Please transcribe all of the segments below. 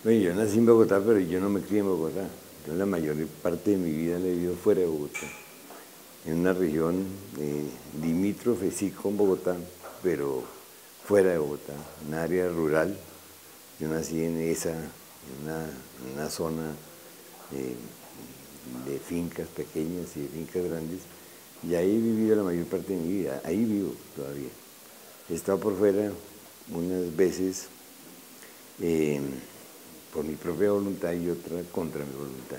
Bueno, yo nací en Bogotá, pero yo no me crié en Bogotá. Yo la mayor parte de mi vida la he vivido fuera de Bogotá, en una región limítrofe, sí, con Bogotá, pero fuera de Bogotá, un área rural. Yo nací en una zona eh, de fincas pequeñas y de fincas grandes, y ahí he vivido la mayor parte de mi vida, ahí vivo todavía. He estado por fuera unas veces por mi propia voluntad y otra contra mi voluntad,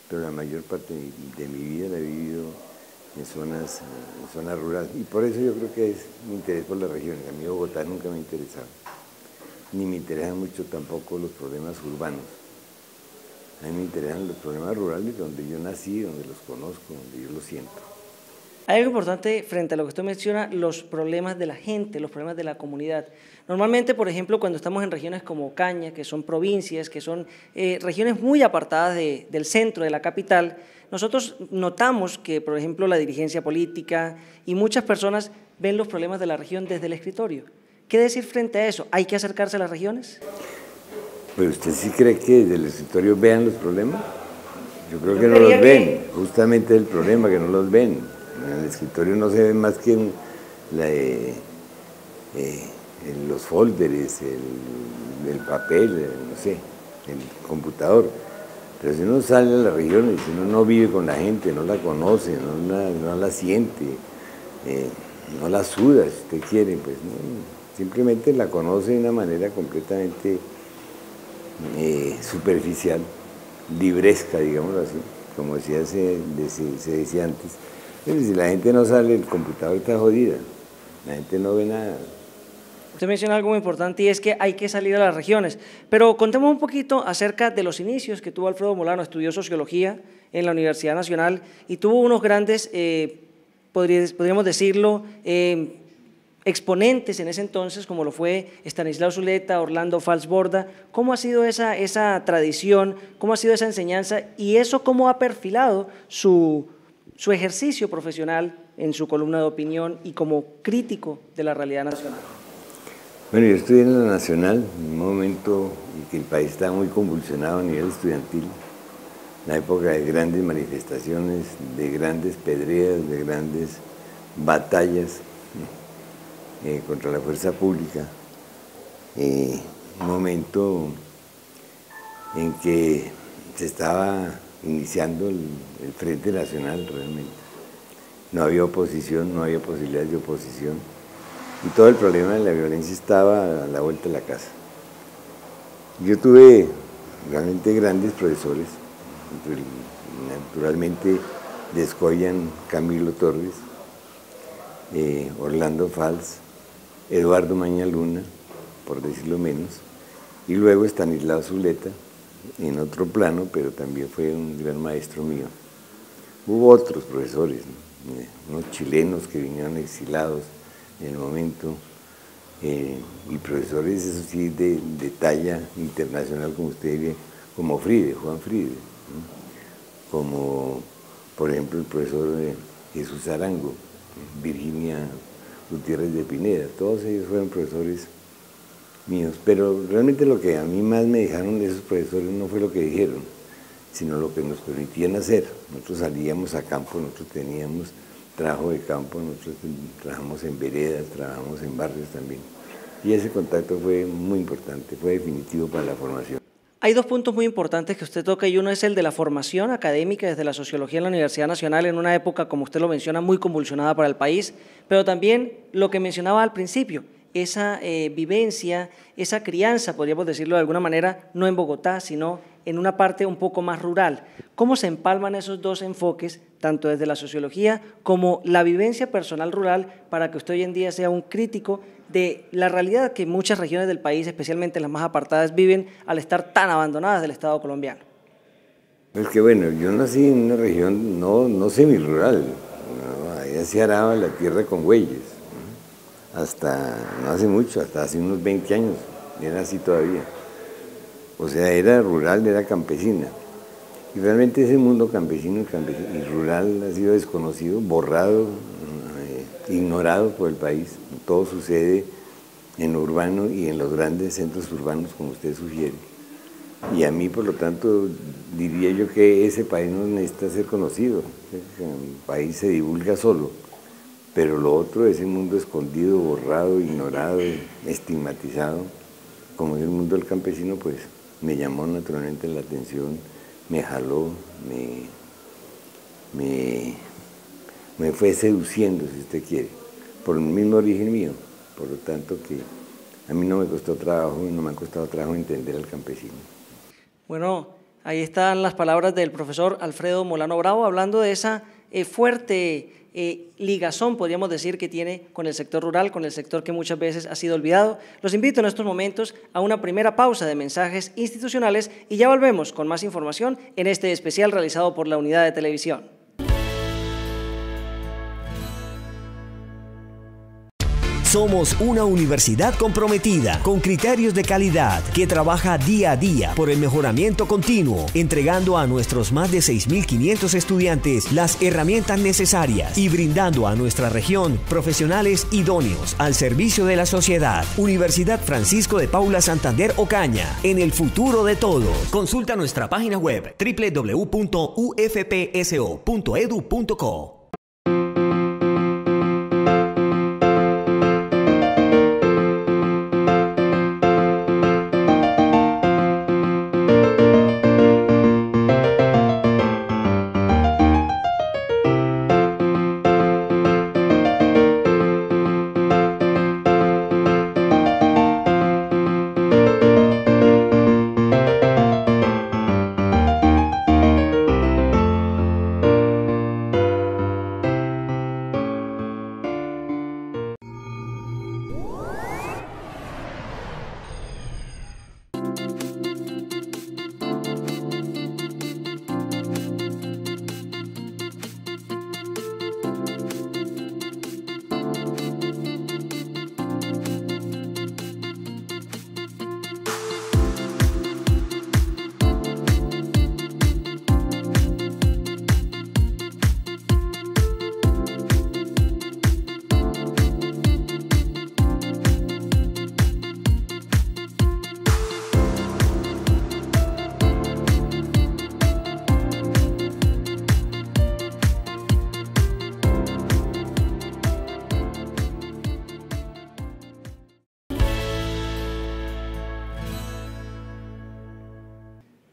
pero la mayor parte de mi vida la he vivido en zonas rurales, y por eso yo creo que es mi interés por las regiones. A mí Bogotá nunca me ha interesado, ni me interesan mucho tampoco los problemas urbanos. A mí me interesan los problemas rurales donde yo nací, donde los conozco, donde yo los siento. Hay algo importante frente a lo que usted menciona, los problemas de la gente, los problemas de la comunidad. Normalmente, por ejemplo, cuando estamos en regiones como Caña, que son provincias, que son regiones muy apartadas del centro, de la capital, nosotros notamos que, por ejemplo, la dirigencia política y muchas personas ven los problemas de la región desde el escritorio. ¿Qué decir frente a eso? ¿Hay que acercarse a las regiones? ¿Pero usted sí cree que desde el escritorio vean los problemas? Yo creo que no los ven, justamente el problema, que no los ven. En el escritorio no se ve más que los folders, el papel, no sé, el computador. Pero si uno sale a las regiones, si uno no vive con la gente, no la conoce, no la siente, no la suda, si usted quiere, pues no, simplemente la conoce de una manera completamente superficial, libresca, digámoslo así, como se decía antes. Pero si la gente no sale, el computador está jodida, la gente no ve nada. Usted menciona algo muy importante y es que hay que salir a las regiones, pero contemos un poquito acerca de los inicios que tuvo Alfredo Molano. Estudió sociología en la Universidad Nacional y tuvo unos grandes, podríamos decirlo, exponentes en ese entonces, como lo fue Estanislao Zuleta, Orlando Falsborda. ¿Cómo ha sido esa tradición, cómo ha sido esa enseñanza y eso cómo ha perfilado su ejercicio profesional en su columna de opinión y como crítico de la realidad nacional? Bueno, yo estudié en la Nacional, en un momento en que el país estaba muy convulsionado a nivel estudiantil, una época de grandes manifestaciones, de grandes pedreas, de grandes batallas contra la fuerza pública, un momento en que se estaba iniciando el Frente Nacional realmente. No había oposición, no había posibilidades de oposición, y todo el problema de la violencia estaba a la vuelta de la casa. Yo tuve realmente grandes profesores, naturalmente descollan Camilo Torres, Orlando Fals, Eduardo Mañaluna, por decirlo menos, y luego Estanislao Zuleta, en otro plano, pero también fue un gran maestro mío. Hubo otros profesores, ¿no? Unos chilenos que vinieron exilados en el momento, y profesores, eso sí, de talla internacional, como usted diría, como Juan Fride, ¿no? Como, por ejemplo, el profesor Jesús Arango, Virginia Gutiérrez de Pineda. Todos ellos fueron profesores míos, pero realmente lo que a mí más me dejaron de esos profesores no fue lo que dijeron, sino lo que nos permitían hacer. Nosotros salíamos a campo, nosotros teníamos trabajo de campo, nosotros trabajamos en veredas, trabajamos en barrios también, y ese contacto fue muy importante, fue definitivo para la formación. Hay dos puntos muy importantes que usted toca y uno es el de la formación académica desde la sociología en la Universidad Nacional en una época, como usted lo menciona, muy convulsionada para el país, pero también lo que mencionaba al principio, esa vivencia, esa crianza, podríamos decirlo de alguna manera, no en Bogotá, sino en una parte un poco más rural. ¿Cómo se empalman esos dos enfoques, tanto desde la sociología como la vivencia personal rural, para que usted hoy en día sea un crítico de la realidad que muchas regiones del país, especialmente las más apartadas, viven al estar tan abandonadas del Estado colombiano? Es que bueno, yo nací en una región no semirural, ¿no? Allá se araba la tierra con bueyes, ¿no? Hasta no hace mucho, hasta hace unos 20 años, era así todavía. O sea, era rural, era campesina. Y realmente ese mundo campesino y rural ha sido desconocido, borrado, ignorado por el país. Todo sucede en lo urbano y en los grandes centros urbanos, como usted sugiere. Y a mí, por lo tanto, diría yo que ese país no necesita ser conocido. El país se divulga solo, pero lo otro, ese mundo escondido, borrado, ignorado, estigmatizado, como es el mundo del campesino, pues me llamó naturalmente la atención, me jaló, me fue seduciendo, si usted quiere, por el mismo origen mío. Por lo tanto, que a mí no me costó trabajo y no me ha costado trabajo entender al campesino. Bueno, ahí están las palabras del profesor Alfredo Molano Bravo hablando de esa fuerte ligazón, podríamos decir, que tiene con el sector rural, con el sector que muchas veces ha sido olvidado. Los invito en estos momentos a una primera pausa de mensajes institucionales y ya volvemos con más información en este especial realizado por la Unidad de Televisión. Somos una universidad comprometida, con criterios de calidad, que trabaja día a día por el mejoramiento continuo, entregando a nuestros más de 6.500 estudiantes las herramientas necesarias y brindando a nuestra región profesionales idóneos al servicio de la sociedad. Universidad Francisco de Paula Santander Ocaña, en el futuro de todos. Consulta nuestra página web www.ufpso.edu.co.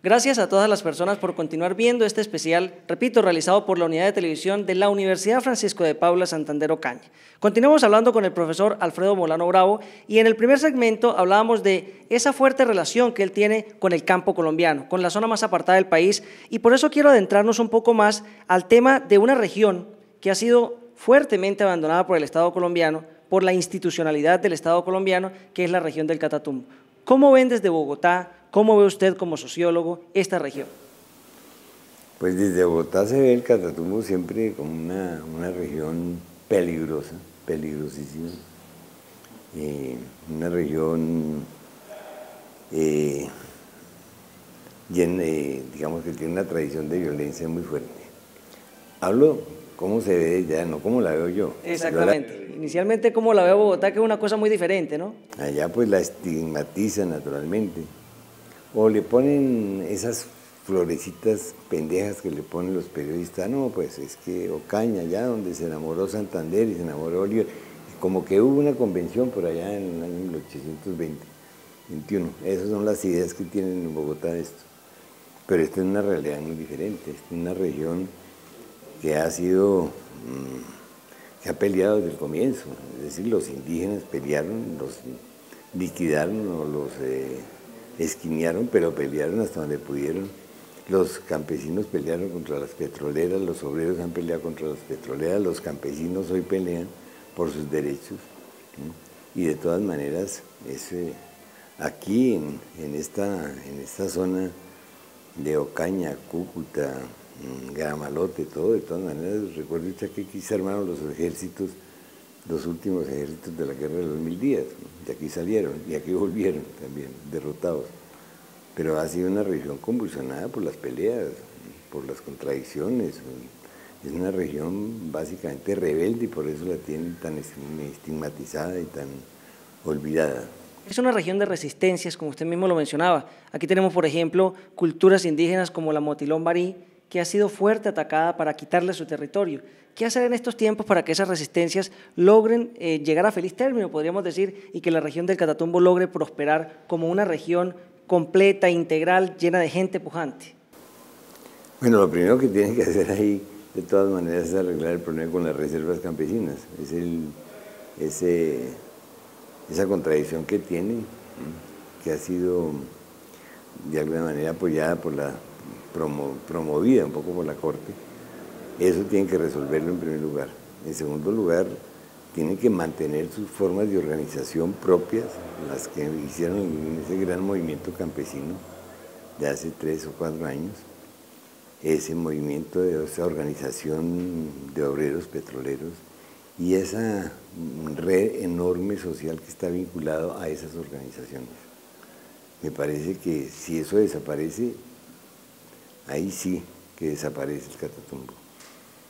Gracias a todas las personas por continuar viendo este especial, repito, realizado por la Unidad de Televisión de la Universidad Francisco de Paula Santander Ocaña. Continuamos hablando con el profesor Alfredo Molano Bravo y en el primer segmento hablábamos de esa fuerte relación que él tiene con el campo colombiano, con la zona más apartada del país, y por eso quiero adentrarnos un poco más al tema de una región que ha sido fuertemente abandonada por el Estado colombiano, por la institucionalidad del Estado colombiano, que es la región del Catatumbo. ¿Cómo ven desde Bogotá? ¿Cómo ve usted como sociólogo esta región? Pues desde Bogotá se ve el Catatumbo siempre como una región peligrosa, peligrosísima, una región digamos que tiene una tradición de violencia muy fuerte. Hablo cómo se ve desde allá, no cómo la veo yo. Exactamente. Inicialmente cómo la veo Bogotá, que es una cosa muy diferente, ¿no? Allá pues la estigmatizan naturalmente. O le ponen esas florecitas pendejas que le ponen los periodistas. No, pues es que Ocaña, allá donde se enamoró Santander y se enamoró Bolívar, como que hubo una convención por allá en el año 1821. Esas son las ideas que tienen en Bogotá de esto. Pero esta es una realidad muy diferente. Esta es una región que ha sido, que ha peleado desde el comienzo. Es decir, los indígenas pelearon, los liquidaron o los esquinearon, pero pelearon hasta donde pudieron. Los campesinos pelearon contra las petroleras, los obreros han peleado contra las petroleras, los campesinos hoy pelean por sus derechos, ¿no? Y de todas maneras, aquí en esta zona de Ocaña, Cúcuta, Gramalote, todo, de todas maneras, recuerde usted que aquí se armaron los ejércitos, los últimos ejércitos de la guerra de los 1000 días, ¿no? De aquí salieron y aquí volvieron también, derrotados. Pero ha sido una región convulsionada por las peleas, por las contradicciones. Es una región básicamente rebelde y por eso la tienen tan estigmatizada y tan olvidada. Es una región de resistencias, como usted mismo lo mencionaba. Aquí tenemos, por ejemplo, culturas indígenas como la Motilón Barí, que ha sido fuerte atacada para quitarle su territorio. ¿Qué hacer en estos tiempos para que esas resistencias logren llegar a feliz término, podríamos decir, y que la región del Catatumbo logre prosperar como una región completa, integral, llena de gente pujante? Bueno, lo primero que tienen que hacer ahí, de todas maneras, es arreglar el problema con las reservas campesinas. Esa contradicción que tienen, que ha sido de alguna manera apoyada por promovida un poco por la Corte, eso tienen que resolverlo en primer lugar. En segundo lugar, tienen que mantener sus formas de organización propias, las que hicieron en ese gran movimiento campesino de hace 3 o 4 años, ese movimiento de esa organización de obreros petroleros y esa red enorme social que está vinculado a esas organizaciones. Me parece que si eso desaparece, ahí sí que desaparece el Catatumbo.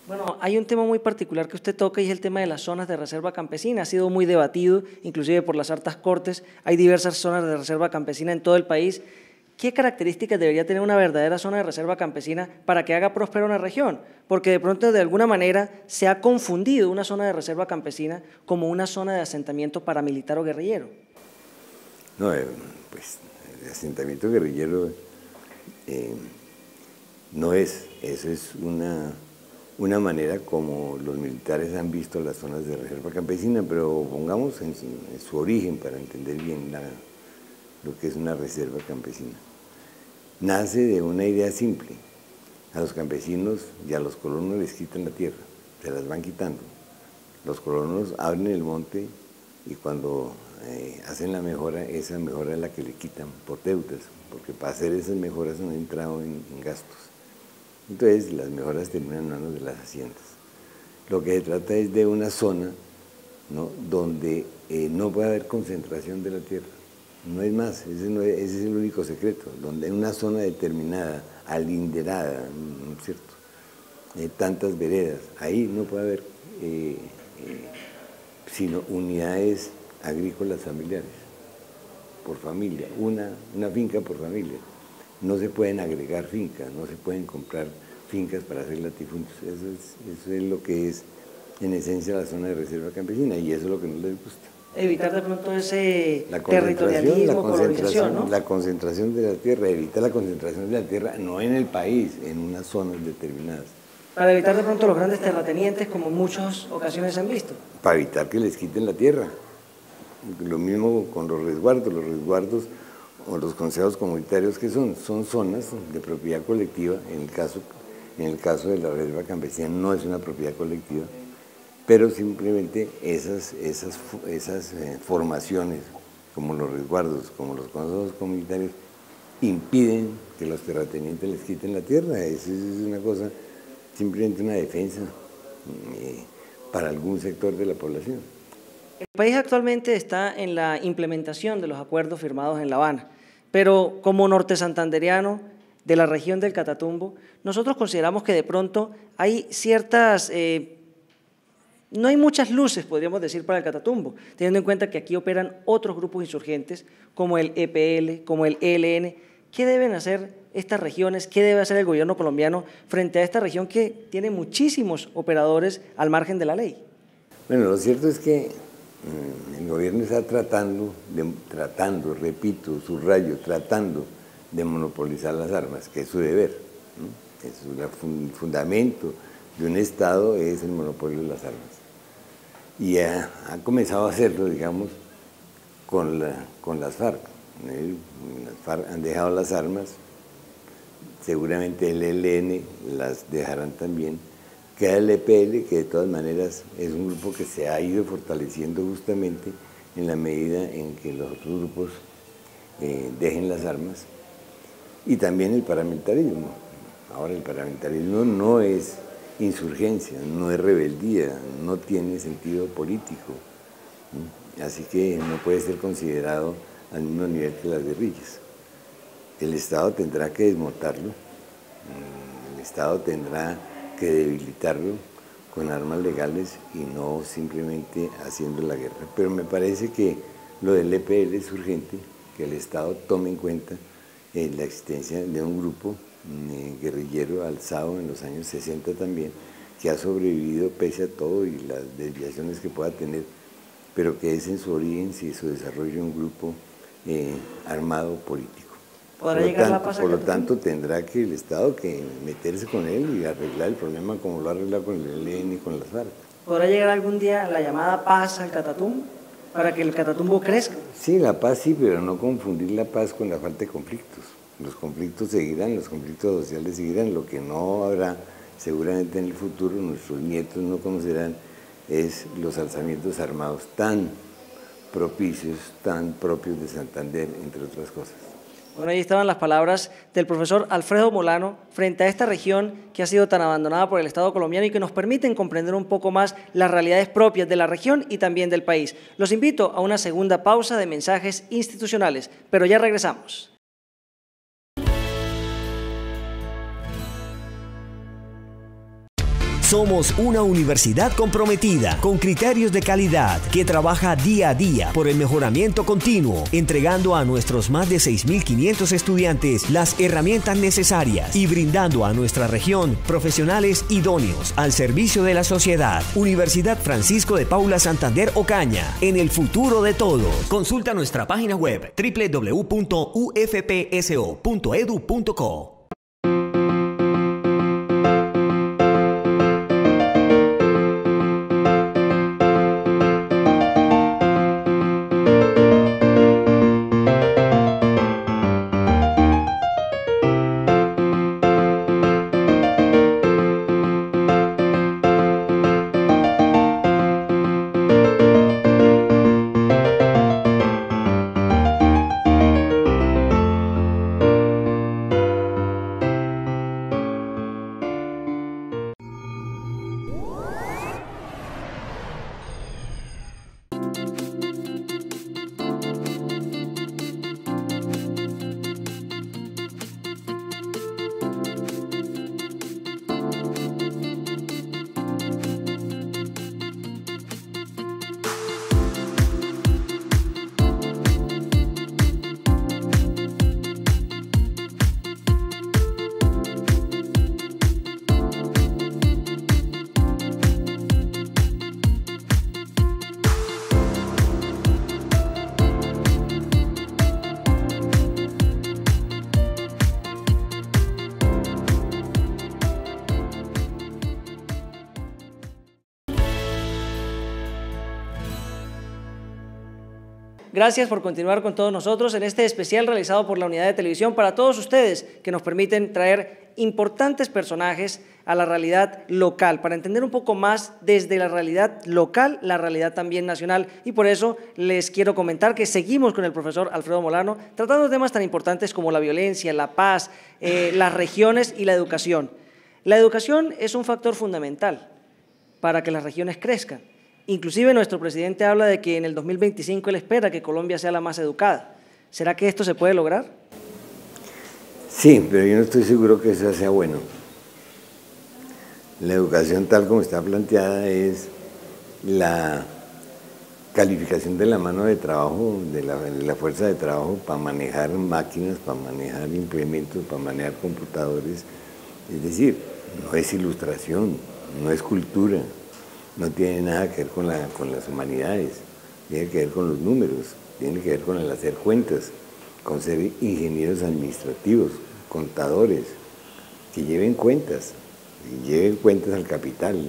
Bueno, hay un tema muy particular que usted toca y es el tema de las zonas de reserva campesina. Ha sido muy debatido, inclusive por las altas cortes. Hay diversas zonas de reserva campesina en todo el país. ¿Qué características debería tener una verdadera zona de reserva campesina para que haga próspera una región? Porque de pronto, de alguna manera, se ha confundido una zona de reserva campesina como una zona de asentamiento paramilitar o guerrillero. No, pues el asentamiento guerrillero no es, eso es una manera como los militares han visto las zonas de reserva campesina, pero pongamos en su origen para entender bien lo que es una reserva campesina. Nace de una idea simple: a los campesinos y a los colonos les quitan la tierra, se las van quitando. Los colonos abren el monte y cuando hacen la mejora, esa mejora es la que le quitan por deudas, porque para hacer esas mejoras han entrado en gastos. Entonces las mejoras terminan en manos de las haciendas. Lo que se trata es de una zona, ¿no?, donde no puede haber concentración de la tierra. No es más, ese es el único secreto, donde en una zona determinada, alinderada, ¿no es cierto?, tantas veredas, ahí no puede haber sino unidades agrícolas familiares, por familia, una finca por familia. No se pueden agregar fincas, no se pueden comprar fincas para hacer latifundios. Eso es lo que es, en esencia, la zona de reserva campesina, y eso es lo que no les gusta. Evitar de pronto ese territorialismo, colonización, ¿no? La concentración de la tierra, evitar la concentración de la tierra, no en el país, en unas zonas determinadas. Para evitar de pronto los grandes terratenientes, como en muchas ocasiones se han visto. Para evitar que les quiten la tierra. Lo mismo con los resguardos o los consejos comunitarios, que son zonas de propiedad colectiva. En el caso de la reserva campesina no es una propiedad colectiva, pero simplemente esas formaciones, como los resguardos, como los consejos comunitarios, impiden que los terratenientes les quiten la tierra. Eso es una cosa, simplemente una defensa para algún sector de la población. El país actualmente está en la implementación de los acuerdos firmados en La Habana, pero como norte santandereano de la región del Catatumbo, nosotros consideramos que de pronto hay ciertas, no hay muchas luces, podríamos decir, para el Catatumbo, teniendo en cuenta que aquí operan otros grupos insurgentes como el EPL, como el ELN. ¿Qué deben hacer estas regiones? ¿Qué debe hacer el gobierno colombiano frente a esta región que tiene muchísimos operadores al margen de la ley? Bueno, lo cierto es que el gobierno está tratando, repito, subrayo, tratando de monopolizar las armas, que es su deber, ¿no? El fundamento de un Estado es el monopolio de las armas. Y ha comenzado a hacerlo, digamos, con las FARC. Las FARC han dejado las armas, seguramente el ELN las dejarán también. Queda el EPL, que de todas maneras es un grupo que se ha ido fortaleciendo justamente en la medida en que los otros grupos dejen las armas, y también el paramilitarismo. Ahora, el paramilitarismo no es insurgencia, no es rebeldía, no tiene sentido político, ¿no? Así que no puede ser considerado al mismo nivel que las guerrillas. El Estado tendrá que desmontarlo, el Estado tendrá que debilitarlo con armas legales y no simplemente haciendo la guerra. Pero me parece que Lo del EPL es urgente, que el Estado tome en cuenta la existencia de un grupo guerrillero alzado en los años 60 también, que ha sobrevivido pese a todo y las desviaciones que pueda tener, pero que es en su origen, si su desarrollo, un grupo armado político. Por lo tanto, tendrá que el Estado que meterse con él y arreglar el problema como lo ha arreglado con el ELN y con las FARC. ¿Podrá llegar algún día la llamada paz al Catatumbo para que el Catatumbo crezca? Sí, la paz sí, pero no confundir la paz con la falta de conflictos. Los conflictos seguirán, los conflictos sociales seguirán. Lo que no habrá seguramente en el futuro, nuestros nietos no conocerán, es los alzamientos armados tan propicios, tan propios de Santander, entre otras cosas. Bueno, ahí estaban las palabras del profesor Alfredo Molano frente a esta región que ha sido tan abandonada por el Estado colombiano y que nos permiten comprender un poco más las realidades propias de la región y también del país. Los invito a una segunda pausa de mensajes institucionales, pero ya regresamos. Somos una universidad comprometida con criterios de calidad que trabaja día a día por el mejoramiento continuo, entregando a nuestros más de 6.500 estudiantes las herramientas necesarias y brindando a nuestra región profesionales idóneos al servicio de la sociedad. Universidad Francisco de Paula Santander Ocaña, en el futuro de todos. Consulta nuestra página web www.ufpso.edu.co. Gracias por continuar con todos nosotros en este especial realizado por la Unidad de Televisión para todos ustedes que nos permiten traer importantes personajes a la realidad local, para entender un poco más desde la realidad local, la realidad también nacional. Y por eso les quiero comentar que seguimos con el profesor Alfredo Molano tratando temas tan importantes como la violencia, la paz, las regiones y la educación. La educación es un factor fundamental para que las regiones crezcan. Inclusive nuestro presidente habla de que en el 2025 él espera que Colombia sea la más educada. ¿Será que esto se puede lograr? Sí, pero yo no estoy seguro que eso sea bueno. La educación tal como está planteada es la calificación de la mano de trabajo, de la fuerza de trabajo para manejar máquinas, para manejar implementos, para manejar computadores. Es decir, no es ilustración, no es cultura. No tiene nada que ver con las humanidades, tiene que ver con los números, tiene que ver con el hacer cuentas, con ser ingenieros administrativos, contadores, que lleven cuentas al capital.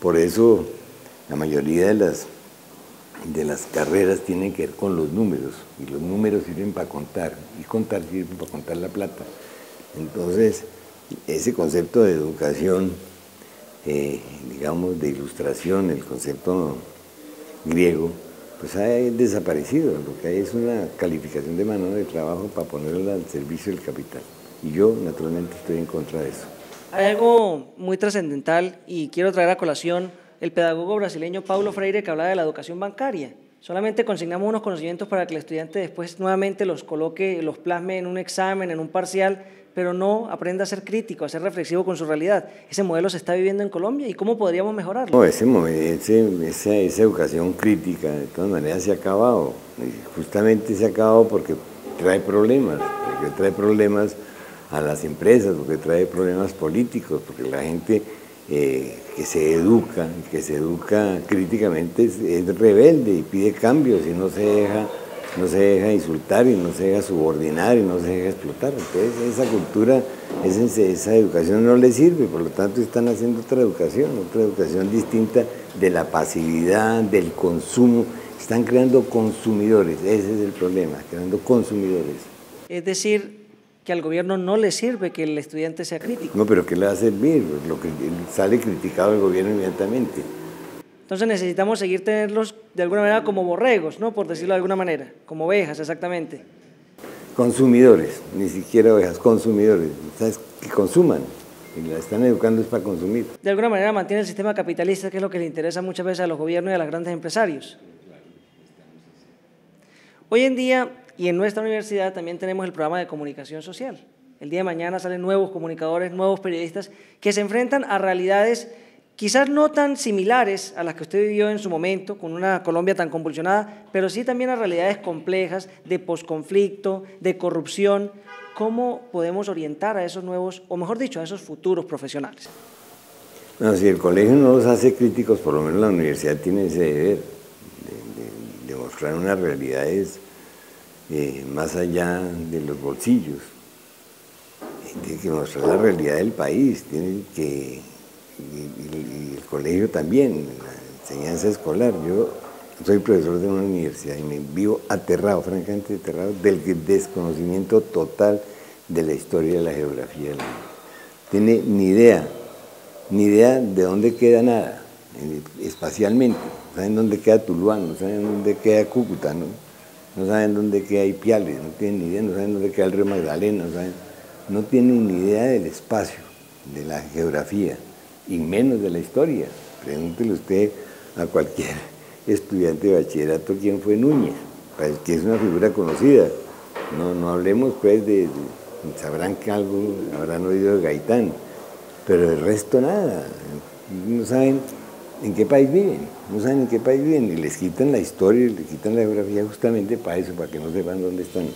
Por eso la mayoría de las carreras tienen que ver con los números, y los números sirven para contar, y contar sirve para contar la plata. Entonces, ese concepto de educación, digamos, de ilustración, el concepto griego, pues ha desaparecido. Lo que hay es una calificación de mano de trabajo para ponerla al servicio del capital. Y yo, naturalmente, estoy en contra de eso. Hay algo muy trascendental y quiero traer a colación el pedagogo brasileño Paulo Freire, que hablaba de la educación bancaria Solamente consignamos unos conocimientos para que el estudiante después nuevamente los coloque, los plasme en un examen, en un parcial, pero no aprenda a ser crítico, a ser reflexivo con su realidad. ¿Ese modelo se está viviendo en Colombia y cómo podríamos mejorarlo? No, esa educación crítica de todas maneras se ha acabado. Y justamente se ha acabado porque trae problemas a las empresas, porque trae problemas políticos, porque la gente que se educa críticamente es rebelde y pide cambios y no se deja insultar y no se deja subordinar y no se deja explotar. Entonces esa cultura, esa educación no les sirve, por lo tanto están haciendo otra educación distinta de la pasividad, del consumo. Están creando consumidores, ese es el problema, creando consumidores. Es decir, que al gobierno no le sirve que el estudiante sea crítico. No, pero ¿qué le va a servir? Lo que sale criticado el gobierno inmediatamente. Entonces necesitamos seguir tenerlos de alguna manera como borregos, ¿no? Por decirlo de alguna manera, como ovejas, exactamente. Consumidores, ni siquiera ovejas, consumidores, ¿sabes? Que consuman, y la están educando es para consumir. De alguna manera mantiene el sistema capitalista, que es lo que le interesa muchas veces a los gobiernos y a los grandes empresarios. Hoy en día, y en nuestra universidad también tenemos el programa de comunicación social. El día de mañana salen nuevos comunicadores, nuevos periodistas que se enfrentan a realidades quizás no tan similares a las que usted vivió en su momento, con una Colombia tan convulsionada, pero sí también a realidades complejas de posconflicto, de corrupción. ¿Cómo podemos orientar a esos nuevos, o mejor dicho, a esos futuros profesionales? No, si el colegio no los hace críticos, por lo menos la universidad tiene ese deber de mostrar unas realidades más allá de los bolsillos. Tiene que mostrar la realidad del país, y el colegio también, la enseñanza escolar. Yo soy profesor de una universidad y me vivo aterrado, francamente aterrado, del desconocimiento total de la historia y de la geografía del mundo. Tiene ni idea de dónde queda nada, espacialmente. No saben dónde queda Tuluá, no saben dónde queda Cúcuta, no saben dónde queda Ipiales, no tienen ni idea, no saben dónde queda el río Magdalena, no tienen ni idea del espacio, de la geografía, y menos de la historia. Pregúntele usted a cualquier estudiante de bachillerato quién fue Núñez, que es una figura conocida. No hablemos pues sabrán que algo habrán oído de Gaitán, pero el resto nada, no saben en qué país viven, y les quitan la historia, y les quitan la geografía justamente para eso, para que no sepan dónde están.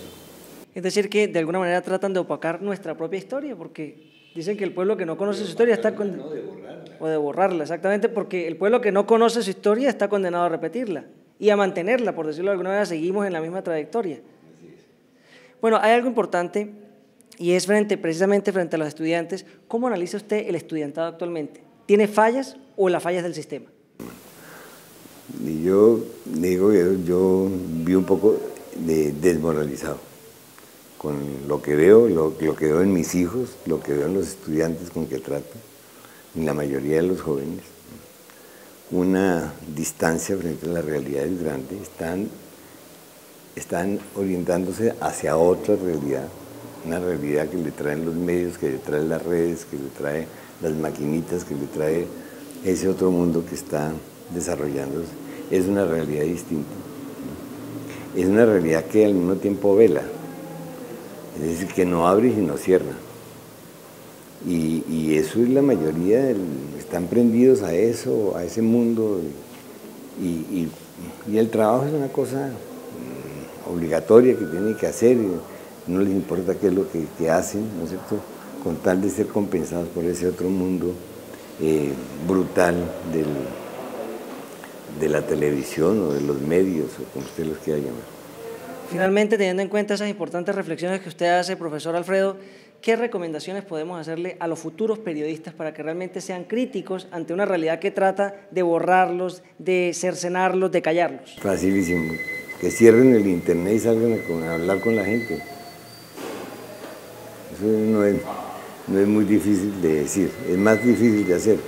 Es decir, que de alguna manera tratan de opacar nuestra propia historia, porque dicen que el pueblo que no conoce su historia está condenado, o de borrarla, exactamente, porque el pueblo que no conoce su historia está condenado a repetirla y a mantenerla, por decirlo de alguna manera, seguimos en la misma trayectoria. Bueno, hay algo importante y es precisamente frente a los estudiantes. ¿Cómo analiza usted el estudiantado actualmente? ¿Tiene fallas o las fallas del sistema? Y yo digo que yo vi un poco desmoralizado con lo que veo, lo que veo en mis hijos, lo que veo en los estudiantes con que trato, en la mayoría de los jóvenes. Una distancia frente a la realidad es grande, están orientándose hacia otra realidad, una realidad que le traen los medios, que le traen las redes, que le trae las maquinitas, que le trae ese otro mundo que está desarrollándose. Es una realidad distinta, es una realidad que al mismo tiempo vela, es decir, que no abre y no cierra. Y eso es la mayoría, están prendidos a eso, a ese mundo, y el trabajo es una cosa obligatoria que tienen que hacer, y no les importa qué es lo que hacen, ¿no es cierto?, con tal de ser compensados por ese otro mundo brutal de la televisión o de los medios, o como usted los quiera llamar. Finalmente, teniendo en cuenta esas importantes reflexiones que usted hace, profesor Alfredo, ¿qué recomendaciones podemos hacerle a los futuros periodistas para que realmente sean críticos ante una realidad que trata de borrarlos, de cercenarlos, de callarlos? Facilísimo, que cierren el internet y salgan a hablar con la gente. Eso no es muy difícil de decir, es más difícil de hacer,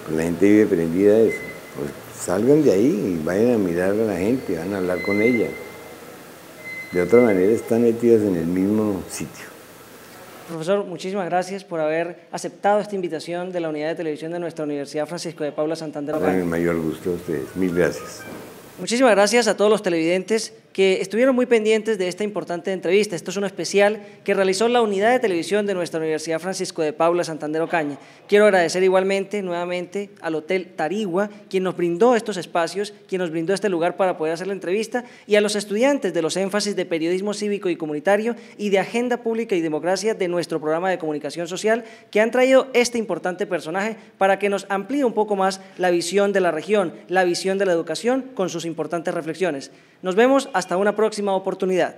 pues la gente vive prendida de eso. Pues salgan de ahí y vayan a mirar a la gente, van a hablar con ella. De otra manera están metidos en el mismo sitio. Profesor, muchísimas gracias por haber aceptado esta invitación de la unidad de televisión de nuestra Universidad Francisco de Paula Santander. Con el mayor gusto a ustedes. Mil gracias. Muchísimas gracias a todos los televidentes que estuvieron muy pendientes de esta importante entrevista. Esto es un especial que realizó la unidad de televisión de nuestra Universidad Francisco de Paula Santander Ocaña. Quiero agradecer igualmente, nuevamente, al Hotel Tarigua, quien nos brindó estos espacios, quien nos brindó este lugar para poder hacer la entrevista, y a los estudiantes de los énfasis de Periodismo Cívico y Comunitario y de Agenda Pública y Democracia de nuestro programa de comunicación social, que han traído este importante personaje para que nos amplíe un poco más la visión de la región, la visión de la educación con sus importantes reflexiones. Nos vemos hasta una próxima oportunidad.